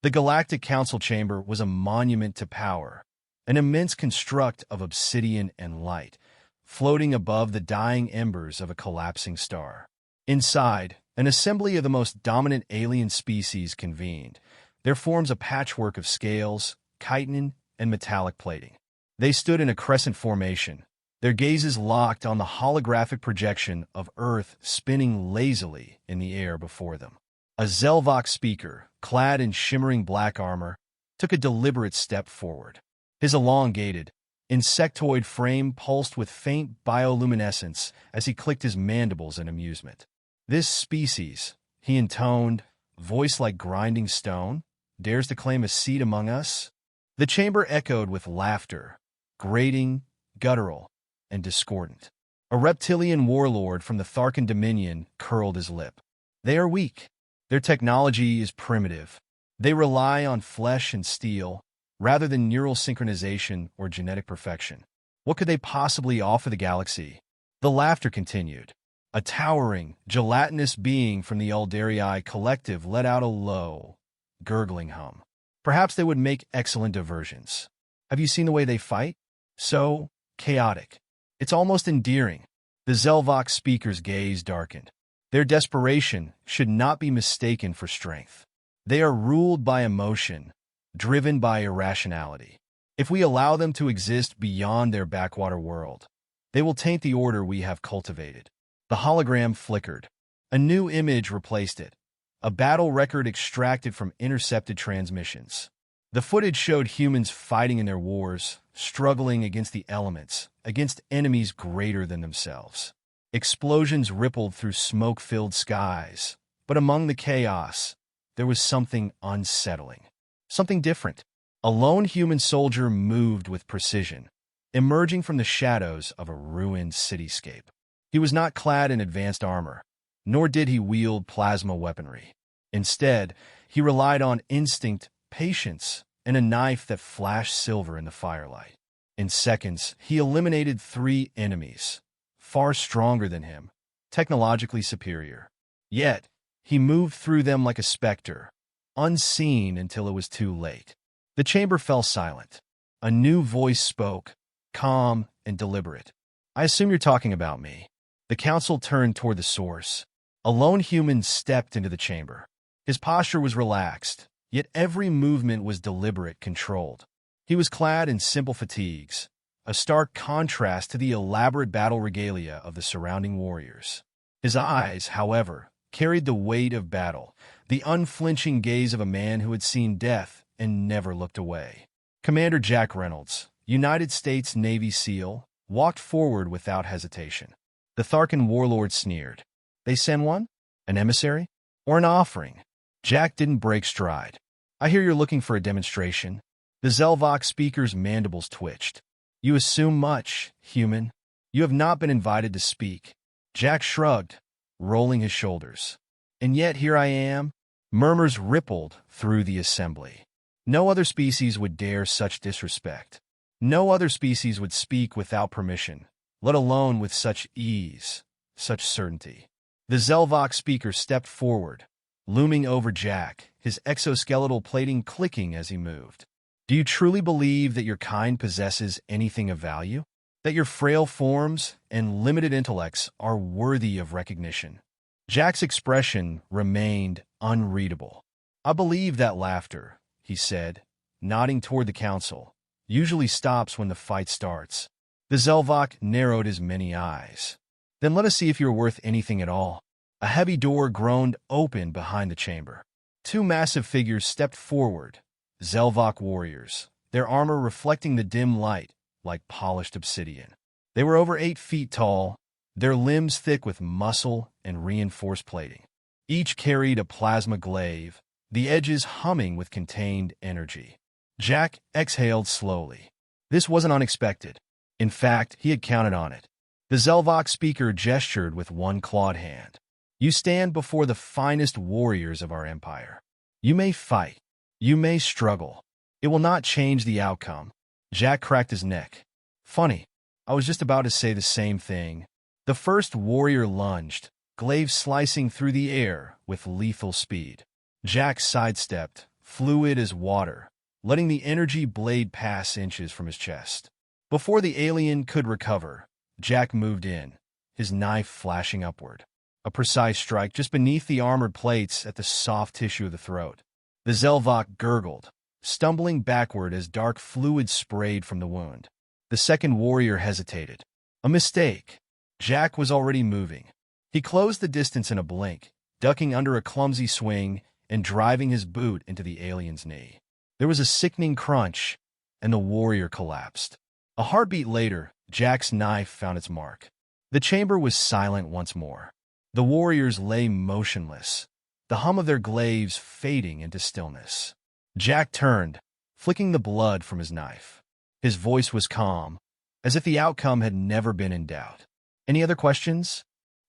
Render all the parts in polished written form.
The Galactic Council chamber was a monument to power, an immense construct of obsidian and light, floating above the dying embers of a collapsing star. Inside, an assembly of the most dominant alien species convened. There forms a patchwork of scales, chitin, and metallic plating. They stood in a crescent formation, their gazes locked on the holographic projection of Earth spinning lazily in the air before them. A Zelvok speaker, clad in shimmering black armor, took a deliberate step forward. His elongated, insectoid frame pulsed with faint bioluminescence as he clicked his mandibles in amusement. "This species," he intoned, voice like grinding stone, "dares to claim a seat among us?" The chamber echoed with laughter, grating, guttural, and discordant. A reptilian warlord from the Tharkan Dominion curled his lip. "They are weak. Their technology is primitive. They rely on flesh and steel, rather than neural synchronization or genetic perfection. What could they possibly offer the galaxy?" The laughter continued. A towering, gelatinous being from the Eldarii collective let out a low, gurgling hum. "Perhaps they would make excellent diversions. Have you seen the way they fight? So chaotic. It's almost endearing." The Zelvok speaker's gaze darkened. Their desperation should not be mistaken for strength. They are ruled by emotion, driven by irrationality. If we allow them to exist beyond their backwater world, they will taint the order we have cultivated. The hologram flickered. A new image replaced it, a battle record extracted from intercepted transmissions. The footage showed humans fighting in their wars, struggling against the elements, against enemies greater than themselves. Explosions rippled through smoke-filled skies, but among the chaos, there was something unsettling, something different. A lone human soldier moved with precision, emerging from the shadows of a ruined cityscape. He was not clad in advanced armor, nor did he wield plasma weaponry. Instead, he relied on instinct, patience, and a knife that flashed silver in the firelight. In seconds, he eliminated 3 enemies, far stronger than him, technologically superior. Yet, he moved through them like a specter, unseen until it was too late. The chamber fell silent. A new voice spoke, calm and deliberate. "I assume you're talking about me." The council turned toward the source. A lone human stepped into the chamber. His posture was relaxed, yet every movement was deliberate, controlled. He was clad in simple fatigues, a stark contrast to the elaborate battle regalia of the surrounding warriors. His eyes, however, carried the weight of battle, the unflinching gaze of a man who had seen death and never looked away. Commander Jack Reynolds, United States Navy SEAL, walked forward without hesitation. The Tharkan warlord sneered. "They send one? An emissary? Or an offering?" Jack didn't break stride. "I hear you're looking for a demonstration." The Zelvok speaker's mandibles twitched. "You assume much, human. You have not been invited to speak." Jack shrugged, rolling his shoulders. "And yet here I am." Murmurs rippled through the assembly. No other species would dare such disrespect. No other species would speak without permission, let alone with such ease, such certainty. The Zelvok speaker stepped forward, looming over Jack, his exoskeletal plating clicking as he moved. "Do you truly believe that your kind possesses anything of value? That your frail forms and limited intellects are worthy of recognition?" Jack's expression remained unreadable. "I believe that laughter," he said, nodding toward the council, "usually stops when the fight starts." The Zelvok narrowed his many eyes. "Then let us see if you're worth anything at all." A heavy door groaned open behind the chamber. 2 massive figures stepped forward, Zelvok warriors, their armor reflecting the dim light like polished obsidian. They were over 8 feet tall, their limbs thick with muscle and reinforced plating. Each carried a plasma glaive, the edges humming with contained energy. Jack exhaled slowly. This wasn't unexpected. In fact, he had counted on it. The Zelvok speaker gestured with one clawed hand. "You stand before the finest warriors of our empire. You may fight. You may struggle. It will not change the outcome." Jack cracked his neck. "Funny, I was just about to say the same thing." The first warrior lunged, glaive slicing through the air with lethal speed. Jack sidestepped, fluid as water, letting the energy blade pass inches from his chest. Before the alien could recover, Jack moved in, his knife flashing upward. A precise strike just beneath the armored plates at the soft tissue of the throat. The Zelvok gurgled, stumbling backward as dark fluid sprayed from the wound. The second warrior hesitated. A mistake. Jack was already moving. He closed the distance in a blink, ducking under a clumsy swing and driving his boot into the alien's knee. There was a sickening crunch, and the warrior collapsed. A heartbeat later, Jack's knife found its mark. The chamber was silent once more. The warriors lay motionless, the hum of their glaives fading into stillness. Jack turned, flicking the blood from his knife. His voice was calm, as if the outcome had never been in doubt. Any other questions?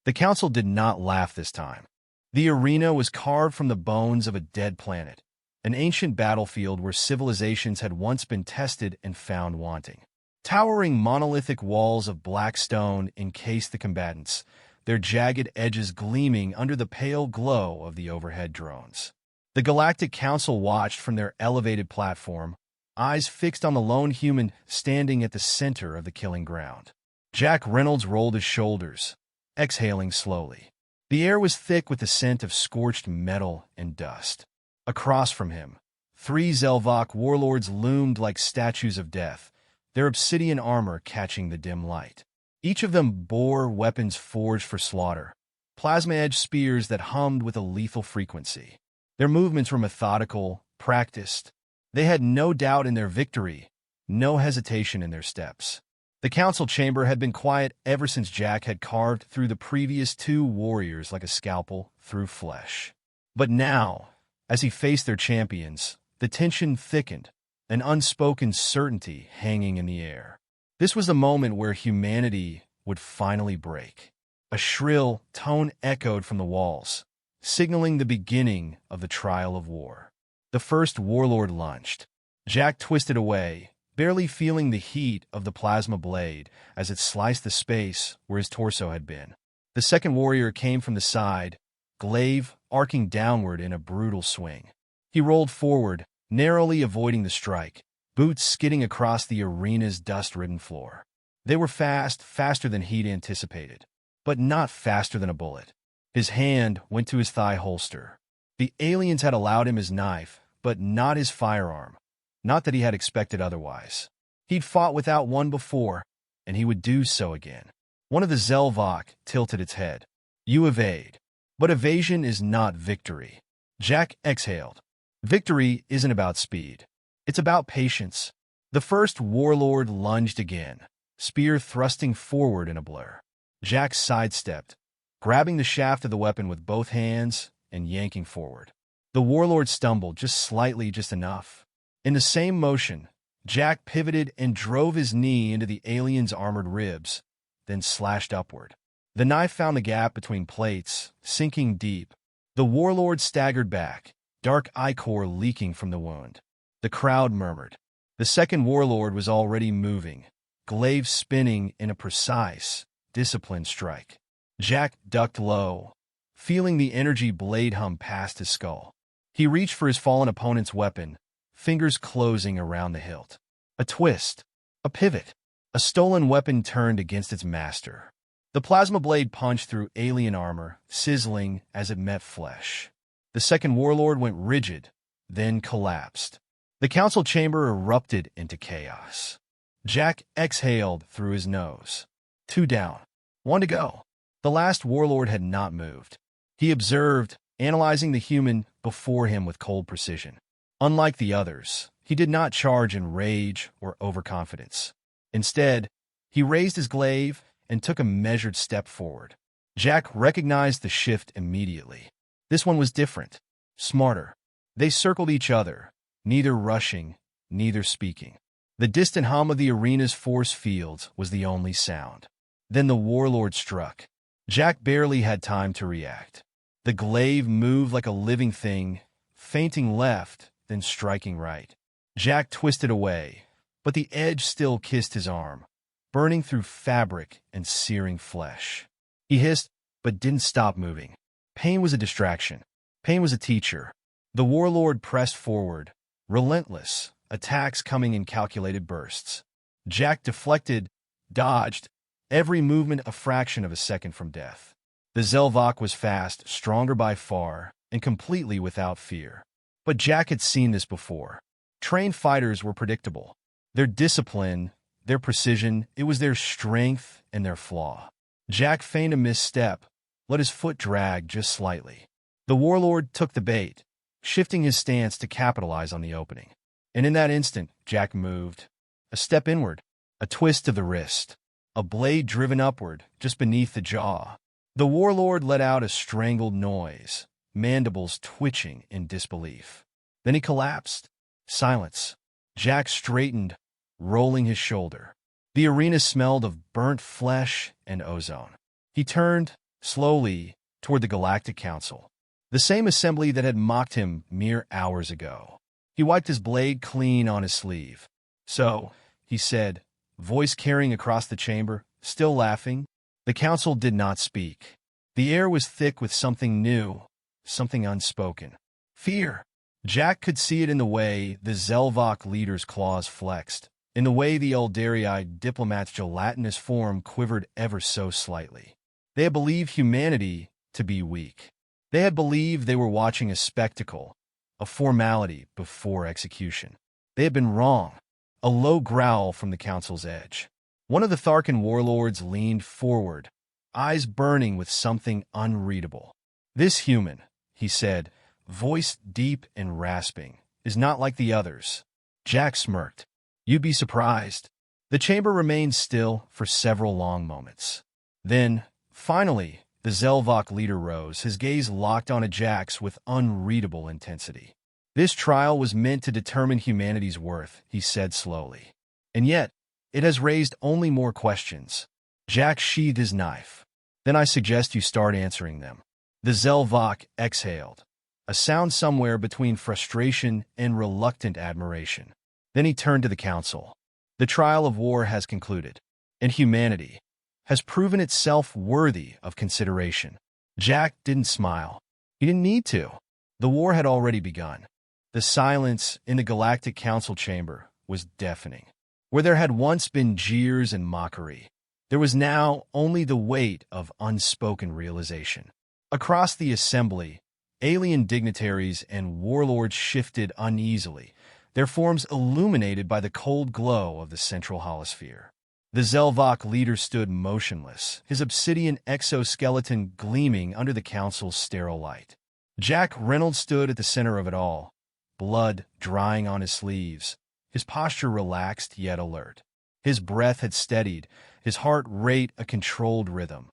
The council did not laugh this time. The arena was carved from the bones of a dead planet, an ancient battlefield where civilizations had once been tested and found wanting. Towering monolithic walls of black stone encased the combatants, their jagged edges gleaming under the pale glow of the overhead drones. The Galactic Council watched from their elevated platform, eyes fixed on the lone human standing at the center of the killing ground. Jack Reynolds rolled his shoulders, exhaling slowly. The air was thick with the scent of scorched metal and dust. Across from him, 3 Zelvok warlords loomed like statues of death, their obsidian armor catching the dim light. Each of them bore weapons forged for slaughter, plasma-edged spears that hummed with a lethal frequency. Their movements were methodical, practiced. They had no doubt in their victory, no hesitation in their steps. The council chamber had been quiet ever since Jack had carved through the previous 2 warriors like a scalpel through flesh. But now, as he faced their champions, the tension thickened, an unspoken certainty hanging in the air. This was the moment where humanity would finally break. A shrill tone echoed from the walls, signaling the beginning of the trial of war. The first warlord lunged. Jack twisted away, barely feeling the heat of the plasma blade as it sliced the space where his torso had been. The second warrior came from the side, glaive arcing downward in a brutal swing. He rolled forward, narrowly avoiding the strike, boots skidding across the arena's dust-ridden floor. They were fast, faster than he'd anticipated, but not faster than a bullet. His hand went to his thigh holster. The aliens had allowed him his knife, but not his firearm. Not that he had expected otherwise. He'd fought without one before, and he would do so again. One of the Zelvok tilted its head. You evade. But evasion is not victory. Jack exhaled. Victory isn't about speed. It's about patience. The first warlord lunged again, spear thrusting forward in a blur. Jack sidestepped, grabbing the shaft of the weapon with both hands and yanking forward. The warlord stumbled just slightly, just enough. In the same motion, Jack pivoted and drove his knee into the alien's armored ribs, then slashed upward. The knife found the gap between plates, sinking deep. The warlord staggered back, dark ichor leaking from the wound. The crowd murmured. The second warlord was already moving, glaive spinning in a precise, disciplined strike. Jack ducked low, feeling the energy blade hum past his skull. He reached for his fallen opponent's weapon, fingers closing around the hilt. A twist, a pivot. A stolen weapon turned against its master. The plasma blade punched through alien armor, sizzling as it met flesh. The second warlord went rigid, then collapsed. The council chamber erupted into chaos. Jack exhaled through his nose. 2 down. 1 to go. The last warlord had not moved. He observed, analyzing the human before him with cold precision. Unlike the others, he did not charge in rage or overconfidence. Instead, he raised his glaive and took a measured step forward. Jack recognized the shift immediately. This one was different, smarter. They circled each other, neither rushing, neither speaking. The distant hum of the arena's force fields was the only sound. Then the warlord struck. Jack barely had time to react. The glaive moved like a living thing, feinting left, then striking right. Jack twisted away, but the edge still kissed his arm, burning through fabric and searing flesh. He hissed, but didn't stop moving. Pain was a distraction. Pain was a teacher. The warlord pressed forward, relentless, attacks coming in calculated bursts. Jack deflected, dodged, every movement a fraction of a second from death. The Zelvok was fast, stronger by far, and completely without fear. But Jack had seen this before. Trained fighters were predictable. Their discipline, their precision, it was their strength and their flaw. Jack feigned a misstep, let his foot drag just slightly. The warlord took the bait, shifting his stance to capitalize on the opening. And in that instant, Jack moved. A step inward, a twist of the wrist, a blade driven upward, just beneath the jaw. The warlord let out a strangled noise, mandibles twitching in disbelief. Then he collapsed. Silence. Jack straightened, rolling his shoulder. The arena smelled of burnt flesh and ozone. He turned, slowly, toward the Galactic Council, the same assembly that had mocked him mere hours ago. He wiped his blade clean on his sleeve. "So," he said, voice carrying across the chamber, still laughing. The council did not speak. The air was thick with something new, something unspoken. Fear. Jack could see it in the way the Zelvok leader's claws flexed, in the way the Eldarii diplomat's gelatinous form quivered ever so slightly. They had believed humanity to be weak. They had believed they were watching a spectacle, a formality before execution. They had been wrong. A low growl from the council's edge. One of the Tharkan warlords leaned forward, eyes burning with something unreadable. "This human," he said, voice deep and rasping, "is not like the others." Jack smirked. "You'd be surprised." The chamber remained still for several long moments. Then, finally, the Zelvok leader rose, his gaze locked onto Jack's with unreadable intensity. "This trial was meant to determine humanity's worth," he said slowly. "And yet, it has raised only more questions." Jack sheathed his knife. "Then I suggest you start answering them." The Zelvok exhaled, a sound somewhere between frustration and reluctant admiration. Then he turned to the council. "The trial of war has concluded, and humanity has proven itself worthy of consideration." Jack didn't smile. He didn't need to. The war had already begun. The silence in the Galactic Council chamber was deafening. Where there had once been jeers and mockery, there was now only the weight of unspoken realization. Across the assembly, alien dignitaries and warlords shifted uneasily, their forms illuminated by the cold glow of the central holosphere. The Zelvok leader stood motionless, his obsidian exoskeleton gleaming under the council's sterile light. Jack Reynolds stood at the center of it all, blood drying on his sleeves, his posture relaxed yet alert. His breath had steadied, his heart rate a controlled rhythm.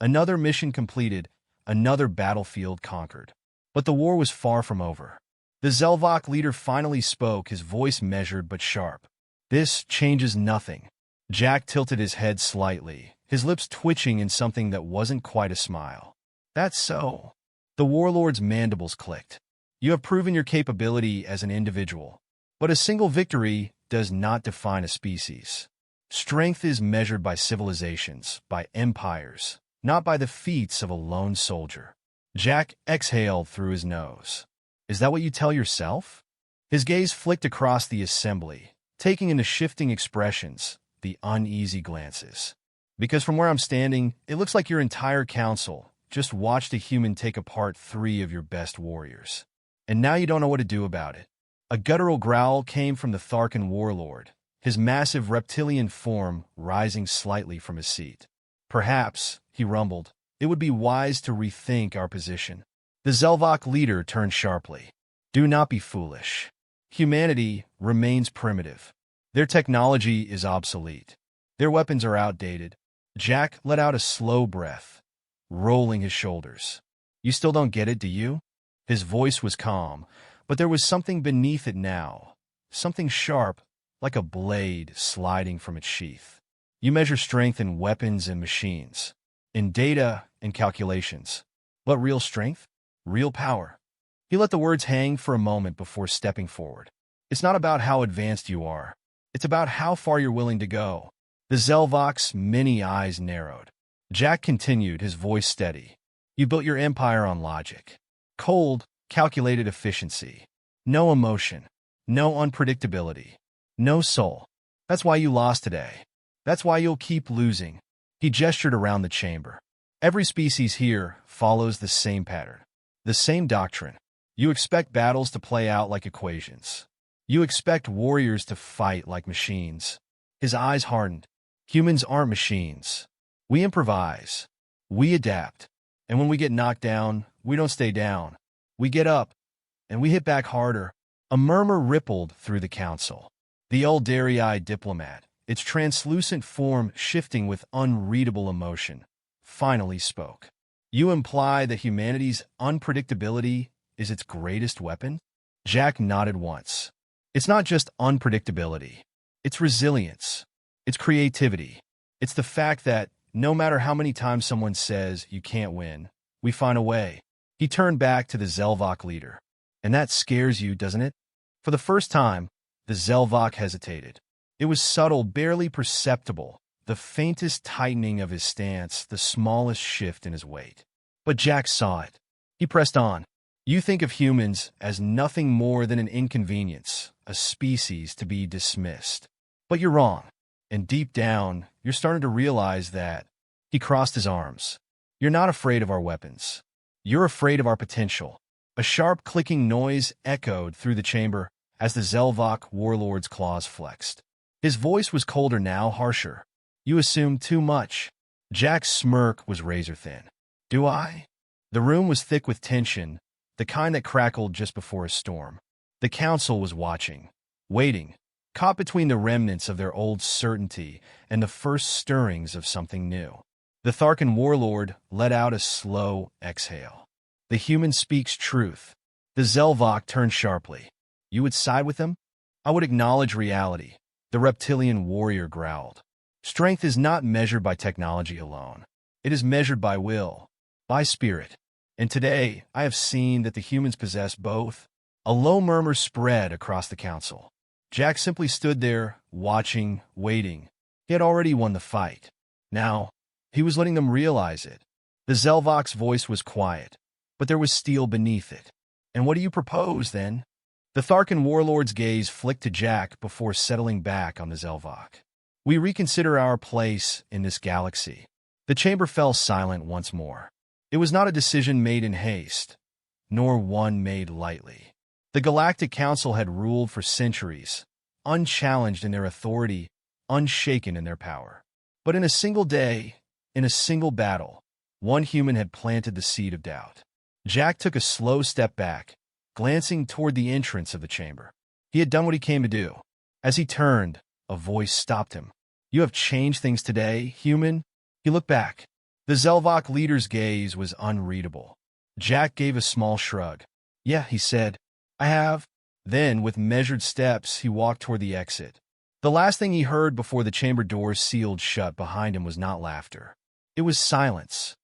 Another mission completed, another battlefield conquered. But the war was far from over. The Zelvok leader finally spoke, his voice measured but sharp. "This changes nothing." Jack tilted his head slightly, his lips twitching in something that wasn't quite a smile. "That's so." The warlord's mandibles clicked. "You have proven your capability as an individual, but a single victory does not define a species. Strength is measured by civilizations, by empires, not by the feats of a lone soldier." Jack exhaled through his nose. "Is that what you tell yourself?" His gaze flicked across the assembly, taking in the shifting expressions, the uneasy glances. "Because from where I'm standing, it looks like your entire council just watched a human take apart 3 of your best warriors. And now you don't know what to do about it." A guttural growl came from the Tharkan warlord, his massive reptilian form rising slightly from his seat. "Perhaps," he rumbled, "it would be wise to rethink our position." The Zelvok leader turned sharply. "Do not be foolish. Humanity remains primitive. Their technology is obsolete. Their weapons are outdated." Jack let out a slow breath, rolling his shoulders. "You still don't get it, do you?" His voice was calm, but there was something beneath it now, something sharp, like a blade sliding from its sheath. "You measure strength in weapons and machines, in data and calculations. But real strength? Real power?" He let the words hang for a moment before stepping forward. "It's not about how advanced you are. It's about how far you're willing to go." The Zelvok's many eyes narrowed. Jack continued, his voice steady. "You built your empire on logic. Cold, calculated efficiency. No emotion. No unpredictability. No soul. That's why you lost today. That's why you'll keep losing. He gestured around the chamber. Every species here follows the same pattern. The same doctrine. You expect battles to play out like equations. You expect warriors to fight like machines. His eyes hardened. Humans aren't machines. We improvise. We adapt. And when we get knocked down, we don't stay down. We get up, and we hit back harder. A murmur rippled through the council. The old dairy-eyed diplomat, its translucent form shifting with unreadable emotion, finally spoke. You imply that humanity's unpredictability is its greatest weapon? Jack nodded once. It's not just unpredictability. It's resilience. It's creativity. It's the fact that no matter how many times someone says you can't win, we find a way. He turned back to the Zelvok leader. And that scares you, doesn't it? For the first time, the Zelvok hesitated. It was subtle, barely perceptible, the faintest tightening of his stance, the smallest shift in his weight. But Jack saw it. He pressed on. You think of humans as nothing more than an inconvenience, a species to be dismissed. But you're wrong. And deep down, you're starting to realize that. He crossed his arms. You're not afraid of our weapons. You're afraid of our potential. A sharp clicking noise echoed through the chamber as the Zelvok warlord's claws flexed. His voice was colder now, harsher. You assume too much. Jack's smirk was razor-thin. Do I? The room was thick with tension, the kind that crackled just before a storm. The council was watching, waiting, caught between the remnants of their old certainty and the first stirrings of something new. The Tharkan warlord let out a slow exhale. The human speaks truth. The Zelvok turned sharply. You would side with them? I would acknowledge reality. The reptilian warrior growled. Strength is not measured by technology alone. It is measured by will, by spirit. And today, I have seen that the humans possess both. A low murmur spread across the council. Jack simply stood there, watching, waiting. He had already won the fight. Now, he was letting them realize it. The Zelvok's voice was quiet, but there was steel beneath it. And what do you propose, then? The Tharkan warlord's gaze flicked to Jack before settling back on the Zelvok. We reconsider our place in this galaxy. The chamber fell silent once more. It was not a decision made in haste, nor one made lightly. The Galactic Council had ruled for centuries, unchallenged in their authority, unshaken in their power. But in a single day, in a single battle, one human had planted the seed of doubt. Jack took a slow step back, glancing toward the entrance of the chamber. He had done what he came to do. As he turned, a voice stopped him. You have changed things today, human? He looked back. The Zelvok leader's gaze was unreadable. Jack gave a small shrug. Yeah, he said. I have. Then, with measured steps, he walked toward the exit. The last thing he heard before the chamber doors sealed shut behind him was not laughter. It was silence.